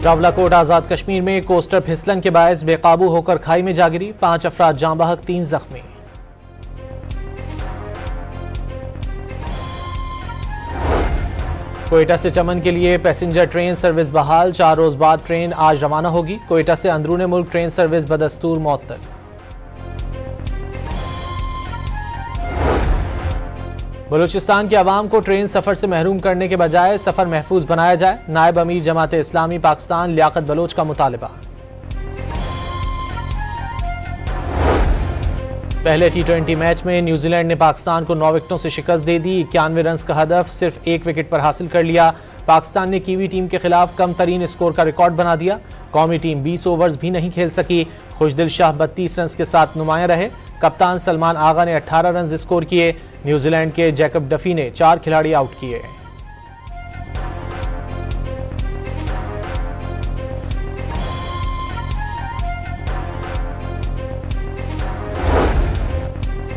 रावलाकोट आजाद कश्मीर में कोस्टर फिसलन के बायस बेकाबू होकर खाई में जा गिरी, 5 अफराद जाँ बहक, 3 जख्मी। कोयटा से चमन के लिए पैसेंजर ट्रेन सर्विस बहाल, 4 रोज बाद ट्रेन आज रवाना होगी। कोयटा से अंदरूनी मुल्क ट्रेन सर्विस बदस्तूर मुअत्तल। बलूचिस्तान के अवाम को ट्रेन सफर से महरूम करने के बजाय सफर महफूज बनाया जाए, नायब अमीर जमात इस्लामी पाकिस्तान लियाकत बलोच का मुतालबा। पहले T20 मैच में न्यूजीलैंड ने पाकिस्तान को 9 विकेटों से शिकस्त दे दी। 91 रन का हदफ सिर्फ 1 विकेट पर हासिल कर लिया। पाकिस्तान ने कीवी टीम के खिलाफ कम तरीन स्कोर का रिकॉर्ड बना दिया। कौमी टीम 20 ओवर्स भी नहीं खेल सकी। खुशदिल शाह 32 रन के साथ नुमाया रहे। कप्तान सलमान आगा ने 18 रन स्कोर किए। न्यूजीलैंड के जैकब डफी ने 4 खिलाड़ी आउट किए।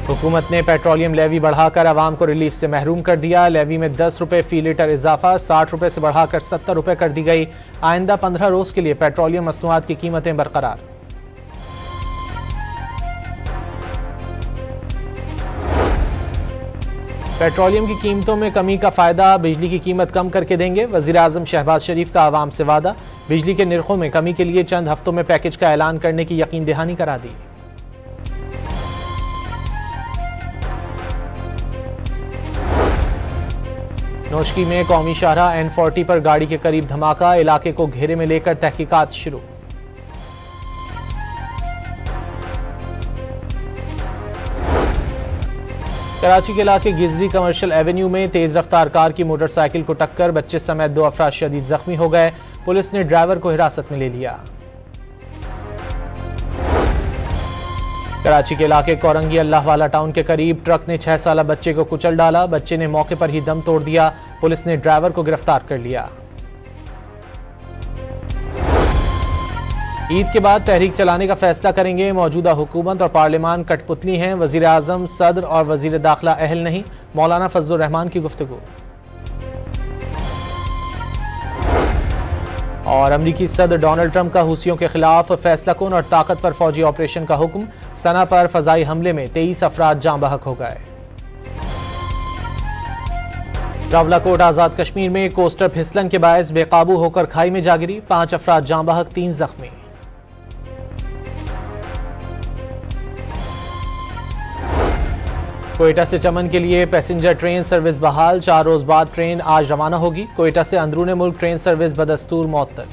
हुकूमत ने पेट्रोलियम लेवी बढ़ाकर अवाम को रिलीफ से महरूम कर दिया। लेवी में 10 रुपये फी लीटर इजाफा 60 रुपये से बढ़ाकर 70 रुपये कर दी गई। आइंदा 15 रोज के लिए पेट्रोलियम मसनूआत की कीमतें बरकरार। पेट्रोलियम की कीमतों में कमी का फायदा बिजली की कीमत कम करके देंगे। वजीर आजम शहबाज शरीफ का आवाम से वादा, बिजली के निर्खों में कमी के लिए चंद हफ्तों में पैकेज का ऐलान करने की यकीन दहानी करा दी। नौशकी में कौमी शाहराह N40 पर गाड़ी के करीब धमाका, इलाके को घेरे में लेकर तहकीकात शुरू। कराची के इलाके गिजरी कमर्शियल एवेन्यू में तेज रफ्तार कार की मोटरसाइकिल को टक्कर, बच्चे समेत 2 अफराद शदीद जख्मी हो गए। पुलिस ने ड्राइवर को हिरासत में ले लिया। कराची के इलाके कोरंगी अल्लाहवाला टाउन के करीब ट्रक ने 6 साला बच्चे को कुचल डाला। बच्चे ने मौके पर ही दम तोड़ दिया। पुलिस ने ड्राइवर को गिरफ्तार कर लिया। ईद के बाद तहरीक चलाने का फैसला करेंगे। मौजूदा हुकूमत और पार्लियामान कठपुतली हैं। वजीर आजम, सदर और वजीर दाखिला अहल नहीं, मौलाना फजलुर रहमान की गुफ्तगू। और अमरीकी सदर डोनाल्ड ट्रंप का हूसियों के खिलाफ फैसला कुन और ताकतवर फौजी ऑपरेशन का हुक्म। सना पर फजाई हमले में 23 अफराद जाँ बहक हो गए। रावलाकोट आजाद कश्मीर में कोस्टर फिसलन के बायस बेकाबू होकर खाई में जा गिरी, 5 अफराद जाँ बहक, 3 जख्मी। कोयटा से चमन के लिए पैसेंजर ट्रेन सर्विस बहाल, 4 रोज बाद ट्रेन आज रवाना होगी। कोयटा से अंदरूनी मुल्क ट्रेन सर्विस बदस्तूर मुअत्तल।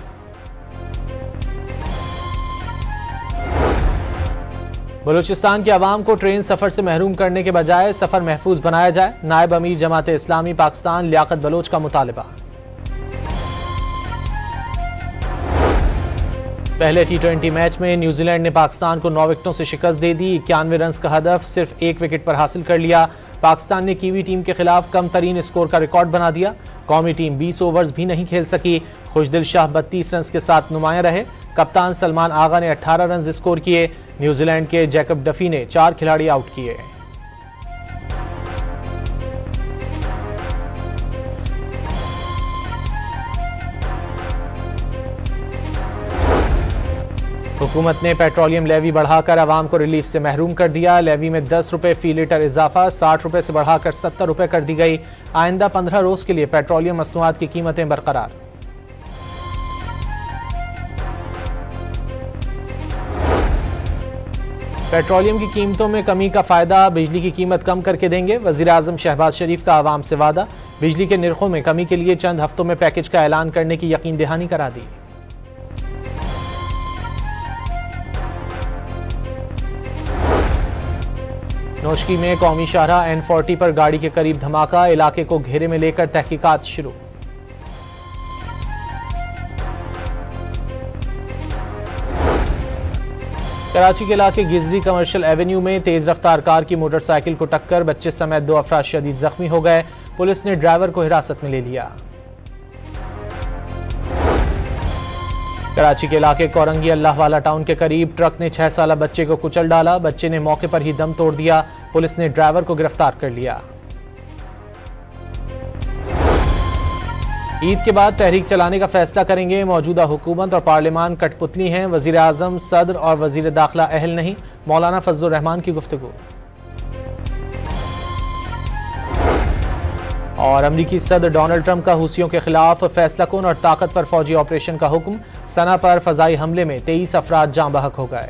बलूचिस्तान के अवाम को ट्रेन सफर से महरूम करने के बजाय सफर महफूज बनाया जाए, नायब अमीर जमात इस्लामी पाकिस्तान लियाकत बलोच का मुतालबा। पहले T20 मैच में न्यूजीलैंड ने पाकिस्तान को 9 विकेटों से शिकस्त दे दी। 91 रन का हदफ सिर्फ 1 विकेट पर हासिल कर लिया। पाकिस्तान ने कीवी टीम के खिलाफ कम तरीन स्कोर का रिकॉर्ड बना दिया। कौमी टीम 20 ओवर्स भी नहीं खेल सकी। खुशदिल शाह 32 रन के साथ नुमाया रहे। कप्तान सलमान आगा ने 18 रन स्कोर किए। न्यूजीलैंड के जैकब डफी ने 4 खिलाड़ी आउट किए। हुकूमत ने पेट्रोलियम लेवी बढ़ाकर अवाम को रिलीफ से महरूम कर दिया। लेवी में 10 रुपये फी लीटर इजाफा 60 रुपये से बढ़ाकर 70 रुपये कर दी गई। आइंदा 15 रोज के लिए पेट्रोलियम मसनूआत की कीमतें बरकरार। पेट्रोलियम की कीमतों में कमी का फायदा बिजली की कीमत कम करके देंगे। वजीर आजम शहबाज शरीफ का आवाम से वादा, बिजली के निर्खों में कमी के लिए चंद हफ्तों में पैकेज का ऐलान करने की यकीन दहानी करा दी। नौशकी में कौमी शाहराह N40 पर गाड़ी के करीब धमाका, इलाके को घेरे में लेकर तहकीकात शुरू। कराची के इलाके गिजरी कमर्शियल एवेन्यू में तेज रफ्तार कार की मोटरसाइकिल को टक्कर, बच्चे समेत 2 अफराद शदीद जख्मी हो गए। पुलिस ने ड्राइवर को हिरासत में ले लिया। कराची के इलाके कोरंगी अल्लाहवाला टाउन के करीब ट्रक ने 6 साला बच्चे को कुचल डाला। बच्चे ने मौके पर ही दम तोड़ दिया। पुलिस ने ड्राइवर को गिरफ्तार कर लिया। ईद के बाद तहरीक चलाने का फैसला करेंगे। मौजूदा हुकूमत और पार्लियामान कठपुतली हैं। वजीर आजम, सदर और वजीर दाखिला अहल नहीं। मौलाना फजलुर रहमान की गुफ्तगू। और अमरीकी सदर डोनाल्ड ट्रंप का हूसियों के खिलाफ फैसला कुन और ताकतवर फौजी ऑपरेशन का हुक्म। सना पर फजाई हमले में 23 अफराद जाँ बहक हो गए।